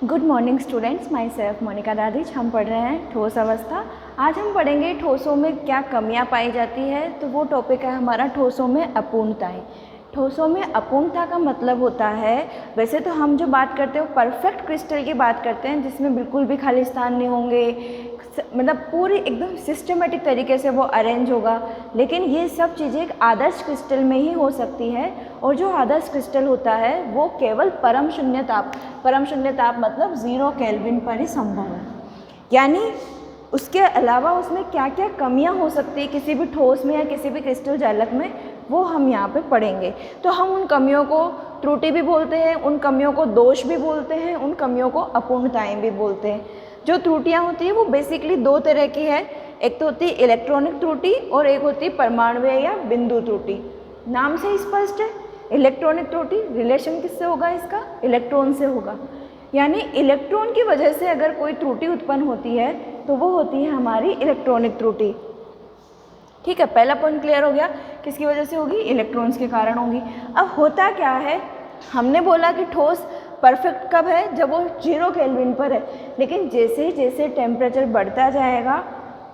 Good morning students, my self Monika दादिज। हम पढ़ रहे हैं ठोस अवस्था। आज हम पढ़ेंगे ठोसों में क्या कमियां पाई जाती है। तो वो टॉपिक है हमारा ठोसों में अपूर्णताएं। ठोसों में अपूर्णता का मतलब होता है, वैसे तो हम जो बात करते हैं वो परफेक्ट क्रिस्टल की बात करते हैं जिसमें बिल्कुल भी खाली स्थान नहीं होंगे, मतलब पूरी एकदम सिस्टमेटिक तरीके से वो अरेंज होगा। लेकिन ये सब चीज़ें एक आदर्श क्रिस्टल में ही हो सकती है, और जो आदर्श क्रिस्टल होता है वो केवल परम शून्य ताप मतलब 0 केल्विन पर ही संभव है। यानी उसके अलावा उसमें क्या क्या कमियां हो सकती है किसी भी ठोस में या किसी भी क्रिस्टल जालक में, वो हम यहाँ पे पढ़ेंगे। तो हम उन कमियों को त्रुटि भी बोलते हैं, उन कमियों को दोष भी बोलते हैं, उन कमियों को अपूर्णताएं भी बोलते हैं। जो त्रुटियाँ होती है वो बेसिकली दो तरह की है। एक तो होती है इलेक्ट्रॉनिक त्रुटि और एक होती है परमाणुीय या बिंदु त्रुटि। नाम से स्पष्ट है, इलेक्ट्रॉनिक त्रुटि रिलेशन किससे होगा, इसका इलेक्ट्रॉन से होगा। यानी इलेक्ट्रॉन की वजह से अगर कोई त्रुटि उत्पन्न होती है तो वो होती है हमारी इलेक्ट्रॉनिक त्रुटि। ठीक है, पहला पॉइंट क्लियर हो गया, किसकी वजह से होगी, इलेक्ट्रॉन्स के कारण होगी। अब होता क्या है, हमने बोला कि ठोस परफेक्ट कब है, जब वो 0 केल्विन पर है। लेकिन जैसे जैसे टेम्परेचर बढ़ता जाएगा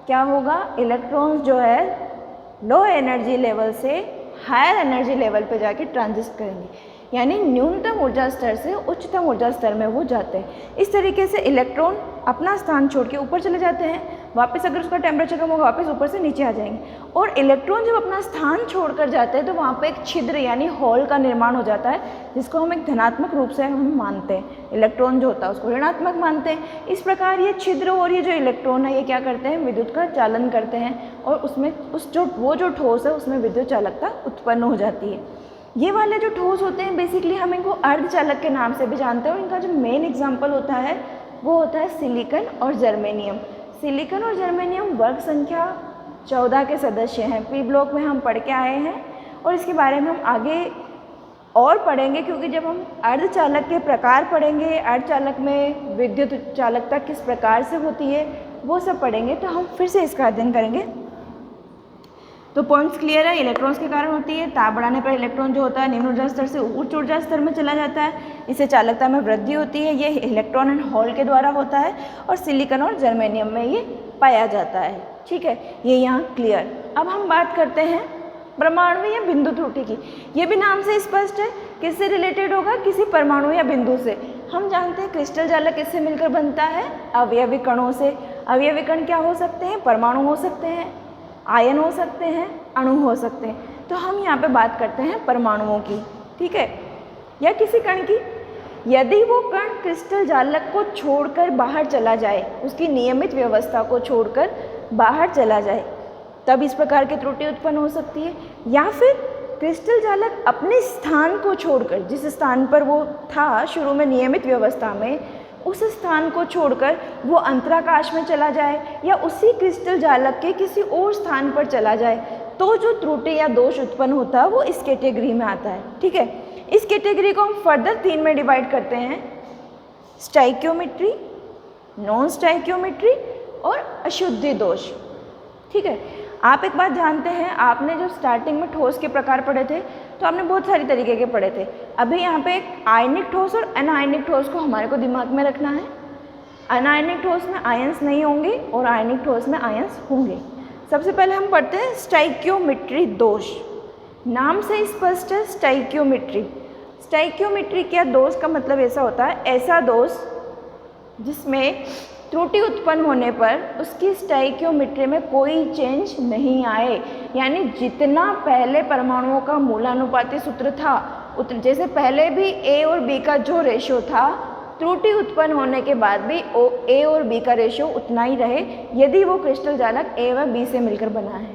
क्या होगा, इलेक्ट्रॉन्स जो है लो एनर्जी लेवल से हायर एनर्जी लेवल पे जाके ट्रांजिट करेंगे, यानी न्यूनतम ऊर्जा स्तर से उच्चतम ऊर्जा स्तर में वो जाते हैं। इस तरीके से इलेक्ट्रॉन अपना स्थान छोड़ के ऊपर चले जाते हैं, वापस अगर उसका टेम्परेचर कम होगा वापस ऊपर से नीचे आ जाएंगे। और इलेक्ट्रॉन जब अपना स्थान छोड़कर जाते हैं तो वहाँ पे एक छिद्र यानी होल का निर्माण हो जाता है, जिसको हम एक धनात्मक रूप से हम मानते हैं। इलेक्ट्रॉन जो होता है उसको ऋणात्मक मानते हैं। इस प्रकार ये छिद्र और ये जो इलेक्ट्रॉन है ये क्या करते हैं, विद्युत का चालन करते हैं, और उसमें वो जो ठोस है उसमें विद्युत चालकता उत्पन्न हो जाती है। ये वाले जो ठोस होते हैं बेसिकली हम इनको अर्धचालक के नाम से भी जानते हैं, और इनका जो मेन एग्जाम्पल होता है वो होता है सिलिकॉन और जर्मेनियम। सिलिकॉन और जर्मेनियम वर्ग संख्या 14 के सदस्य हैं। पी ब्लॉक में हम पढ़ के आए हैं, और इसके बारे में हम आगे और पढ़ेंगे, क्योंकि जब हम अर्धचालक के प्रकार पढ़ेंगे, अर्धचालक में विद्युत चालकता किस प्रकार से होती है वो सब पढ़ेंगे, तो हम फिर से इसका अध्ययन करेंगे। तो पॉइंट्स क्लियर है, इलेक्ट्रॉन्स के कारण होती है। ताप बढ़ाने पर इलेक्ट्रॉन जो होता है निम्न ऊर्जा स्तर से उच्च ऊर्जा स्तर में चला जाता है, इससे चालकता में वृद्धि होती है। ये इलेक्ट्रॉन एंड होल के द्वारा होता है, और सिलिकॉन और जर्मेनियम में ये पाया जाता है। ठीक है, ये यहाँ क्लियर। अब हम बात करते हैं परमाणु या बिंदु त्रुटि की। ये भी नाम से स्पष्ट है, किससे रिलेटेड होगा, किसी परमाणु या बिंदु से। हम जानते हैं क्रिस्टल जालक किससे मिलकर बनता है, अवयवी कणों से। अवयवी कण क्या हो सकते हैं, परमाणु हो सकते हैं, आयन हो सकते हैं, अणु हो सकते हैं। तो हम यहाँ पे बात करते हैं परमाणुओं की, ठीक है, या किसी कण की। यदि वो कण क्रिस्टल जालक को छोड़कर बाहर चला जाए, उसकी नियमित व्यवस्था को छोड़कर बाहर चला जाए, तब इस प्रकार की त्रुटि उत्पन्न हो सकती है। या फिर क्रिस्टल जालक अपने स्थान को छोड़कर, जिस स्थान पर वो था शुरू में नियमित व्यवस्था में, उस स्थान को छोड़कर वो अंतराकाश में चला जाए, या उसी क्रिस्टल जालक के किसी और स्थान पर चला जाए, तो जो त्रुटि या दोष उत्पन्न होता है वो इस कैटेगरी में आता है। ठीक है, इस कैटेगरी को हम फर्दर 3 में डिवाइड करते हैं, स्टाइक्योमेट्री, नॉन स्टाइक्योमेट्री और अशुद्धि दोष। ठीक है, आप एक बात जानते हैं, आपने जो स्टार्टिंग में ठोस के प्रकार पढ़े थे तो आपने बहुत सारी तरीके के पढ़े थे। अभी यहाँ पे एक आयनिक ठोस और अनायनिक ठोस को हमारे को दिमाग में रखना है। अनायनिक ठोस में आयंस नहीं होंगे और आयनिक ठोस में आयंस होंगे। सबसे पहले हम पढ़ते हैं स्टाइक्योमेट्री दोष। नाम से स्पष्ट है, स्टाइक्योमेट्री। स्टाइक्योमेट्री क्या दोष का मतलब ऐसा होता है, ऐसा दोष जिसमें त्रुटि उत्पन्न होने पर उसकी स्टाइक्योमेट्री में कोई चेंज नहीं आए। यानी जितना पहले परमाणुओं का मूलानुपाती सूत्र था, जैसे पहले भी ए और बी का जो रेशियो था, त्रुटि उत्पन्न होने के बाद भी ए और बी का रेशियो उतना ही रहे, यदि वो क्रिस्टल जालक ए व बी से मिलकर बना है।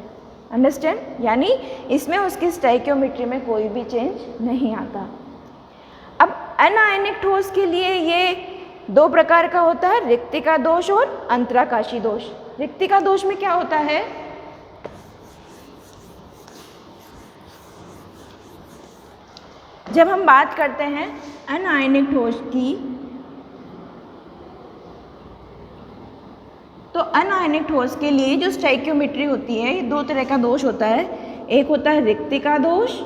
अंडरस्टैंड, यानी इसमें उसकी स्टाइक्योमेट्री में कोई भी चेंज नहीं आता। अब अनायनिक ठोस के लिए ये 2 प्रकार का होता है, रिक्तिका दोष और अंतराकाशी दोष। रिक्तिका दोष में क्या होता है, जब हम बात करते हैं अनायनिक ठोस की, तो अनायनिक ठोस के लिए जो स्टाइक्योमेट्री होती है, ये 2 तरह का दोष होता है। एक होता है रिक्तिका दोष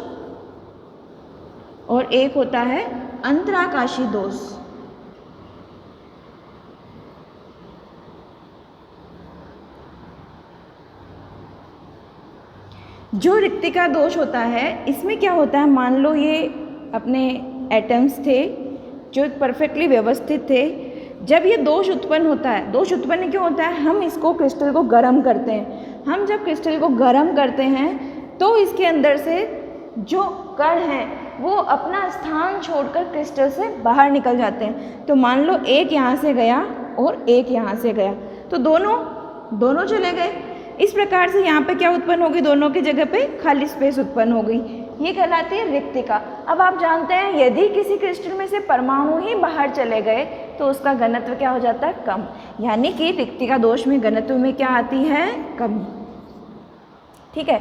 और एक होता है अंतराकाशी दोष। जो रिक्तिका दोष होता है इसमें क्या होता है, मान लो ये अपने एटम्स थे जो परफेक्टली व्यवस्थित थे, जब ये दोष उत्पन्न होता है, दोष उत्पन्न क्यों होता है, हम इसको क्रिस्टल को गर्म करते हैं। हम जब क्रिस्टल को गर्म करते हैं तो इसके अंदर से जो कण हैं वो अपना स्थान छोड़कर क्रिस्टल से बाहर निकल जाते हैं। तो मान लो एक यहाँ से गया और एक यहाँ से गया, तो दोनों चले गए। इस प्रकार से यहाँ पे क्या उत्पन्न होगी, दोनों की जगह पे खाली स्पेस उत्पन्न हो गई। ये कहलाती है रिक्तिका। अब आप जानते हैं यदि किसी क्रिस्टल में से परमाणु ही बाहर चले गए तो उसका घनत्व क्या हो जाता है, कम। यानी कि रिक्तिका दोष में घनत्व में क्या आती है, कमी। ठीक है,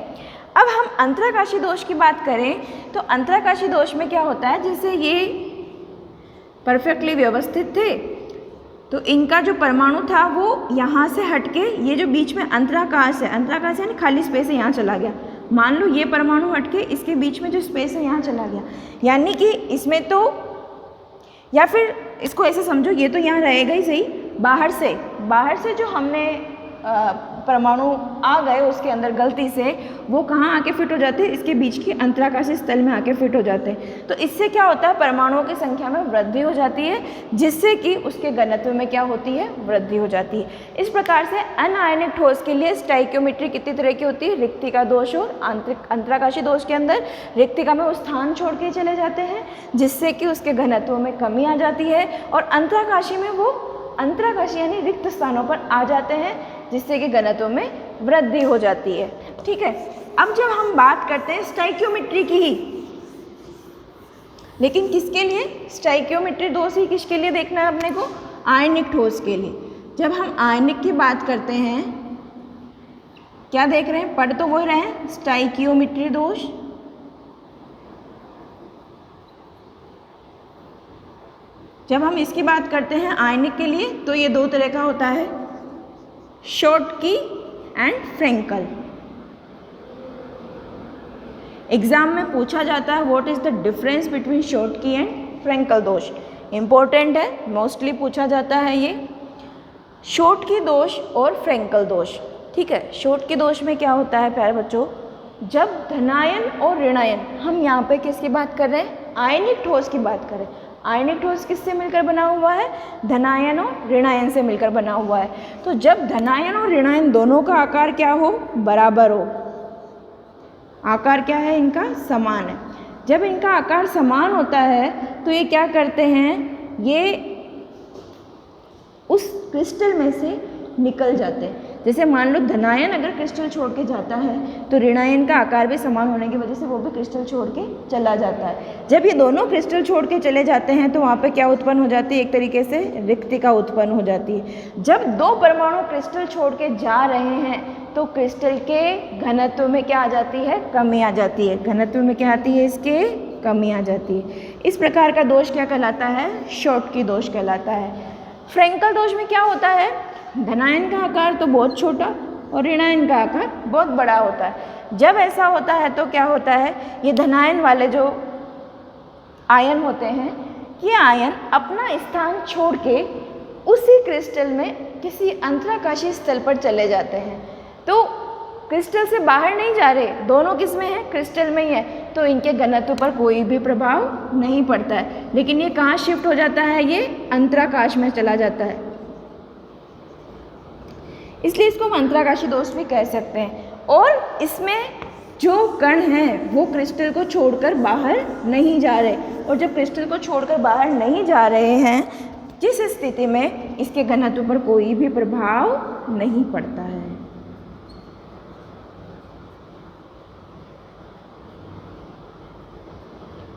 अब हम अंतराकाशी दोष की बात करें तो अंतराकाशी दोष में क्या होता है, जैसे ये परफेक्टली व्यवस्थित थे तो इनका जो परमाणु था वो यहाँ से हटके ये जो बीच में अंतराकाश है, अंतराकाश यानी खाली स्पेस है, यहाँ चला गया। मान लो ये परमाणु हटके इसके बीच में जो स्पेस है यहाँ चला गया, यानी कि इसमें तो, या फिर इसको ऐसे समझो ये तो यहाँ रहेगा ही सही, बाहर से जो हमने परमाणु आ गए उसके अंदर गलती से, वो कहाँ आके फिट हो जाते हैं, इसके बीच की अंतराकाशी स्थल में आके फिट हो जाते हैं। तो इससे क्या होता है, परमाणुओं की संख्या में वृद्धि हो जाती है, जिससे कि उसके घनत्व में क्या होती है, वृद्धि हो जाती है। इस प्रकार से अनायनिक ठोस के लिए स्टाइकियोमेट्री कितनी तरह की होती है, रिक्तिका दोष और अंतराकाशी दोष के अंदर रिक्तिका में वो स्थान छोड़ के चले जाते हैं, जिससे कि उसके घनत्व में कमी आ जाती है, और अंतराकाशी में वो अंतराकाशी यानी रिक्त स्थानों पर आ जाते हैं, जिससे कि घनत्व में वृद्धि हो जाती है। ठीक है, अब जब हम बात करते हैं स्टाइकियोमेट्री की ही, लेकिन किसके लिए, स्टाइकियोमेट्री दोष ही किसके लिए देखना है अपने को, आयनिक ठोस के लिए। जब हम आयनिक की बात करते हैं, क्या देख रहे हैं, पढ़ तो वही रहे हैं, स्टाइकियोमेट्री दोष। जब हम इसकी बात करते हैं आयनिक के लिए तो ये दो तरह का होता है, शॉटकी एंड फ्रेंकल। एग्जाम में पूछा जाता है what is the difference between Schottky and Frenkel दोष, इंपॉर्टेंट है, मोस्टली पूछा जाता है ये, शॉटकी दोष और फ्रेंकल दोष। ठीक है, शॉटकी दोष में क्या होता है प्यारे बच्चों, जब धनायन और ऋणायन, हम यहाँ पे किसकी बात कर रहे हैं, आयनिक ठोस की बात कर रहे हैं। आयनिक ठोस किससे मिलकर बना हुआ है, धनायन और ऋणायन से मिलकर बना हुआ है। तो जब धनायन और ऋणायन दोनों का आकार क्या हो, बराबर हो, आकार क्या है इनका, समान है। जब इनका आकार समान होता है तो ये क्या करते हैं, ये उस क्रिस्टल में से निकल जाते हैं। जैसे मान लो धनायन अगर क्रिस्टल छोड़ के जाता है तो ऋणायन का आकार भी समान होने की वजह से वो भी क्रिस्टल छोड़ के चला जाता है। जब ये दोनों क्रिस्टल छोड़ के चले जाते हैं तो वहाँ पे क्या उत्पन्न हो जाती है, एक तरीके से रिक्तिका उत्पन्न हो जाती है। जब दो परमाणु क्रिस्टल छोड़ के जा रहे हैं तो क्रिस्टल के घनत्व में क्या आ जाती है, कमी आ जाती है। घनत्व में क्या आती है, इसके कमी आ जाती है। इस प्रकार का दोष क्या कहलाता है, शॉटकी दोष कहलाता है। फ्रेंकल दोष में क्या होता है, धनायन का आकार तो बहुत छोटा और ऋणायन का आकार बहुत बड़ा होता है। जब ऐसा होता है तो क्या होता है, ये धनायन वाले जो आयन होते हैं, ये आयन अपना स्थान छोड़ के उसी क्रिस्टल में किसी अंतराकाशी स्थल पर चले जाते हैं। तो क्रिस्टल से बाहर नहीं जा रहे, दोनों किस में है, क्रिस्टल में ही है, तो इनके घनत्व पर कोई भी प्रभाव नहीं पड़ता है। लेकिन ये कहाँ शिफ्ट हो जाता है, ये अंतराकाश में चला जाता है, इसलिए इसको हम अंतराकाशी दोष भी कह सकते हैं। और इसमें जो कण हैं वो क्रिस्टल को छोड़कर बाहर नहीं जा रहे, और जब क्रिस्टल को छोड़कर बाहर नहीं जा रहे हैं, जिस स्थिति में इसके घनत्व पर कोई भी प्रभाव नहीं पड़ता है।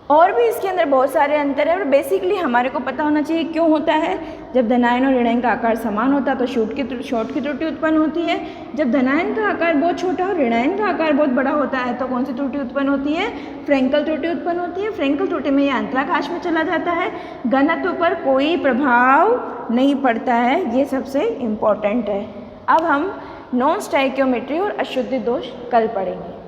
और भी इसके अंदर बहुत सारे अंतर है, और बेसिकली हमारे को पता होना चाहिए क्यों होता है। जब धनायन और ऋणायन का आकार समान होता है तो शॉर्ट की त्रुटि उत्पन्न होती है। जब धनायन का आकार बहुत छोटा और ऋणायन का आकार बहुत बड़ा होता है तो कौन सी त्रुटि उत्पन्न होती है, फ्रेंकल त्रुटि उत्पन्न होती है। फ्रेंकल त्रुटि में यह अंतराकाश में चला जाता है, घनत्व पर कोई प्रभाव नहीं पड़ता है, ये सबसे इम्पॉर्टेंट है। अब हम नॉन स्टाइकियोमेट्री और अशुद्धि दोष कल पढ़ेंगे।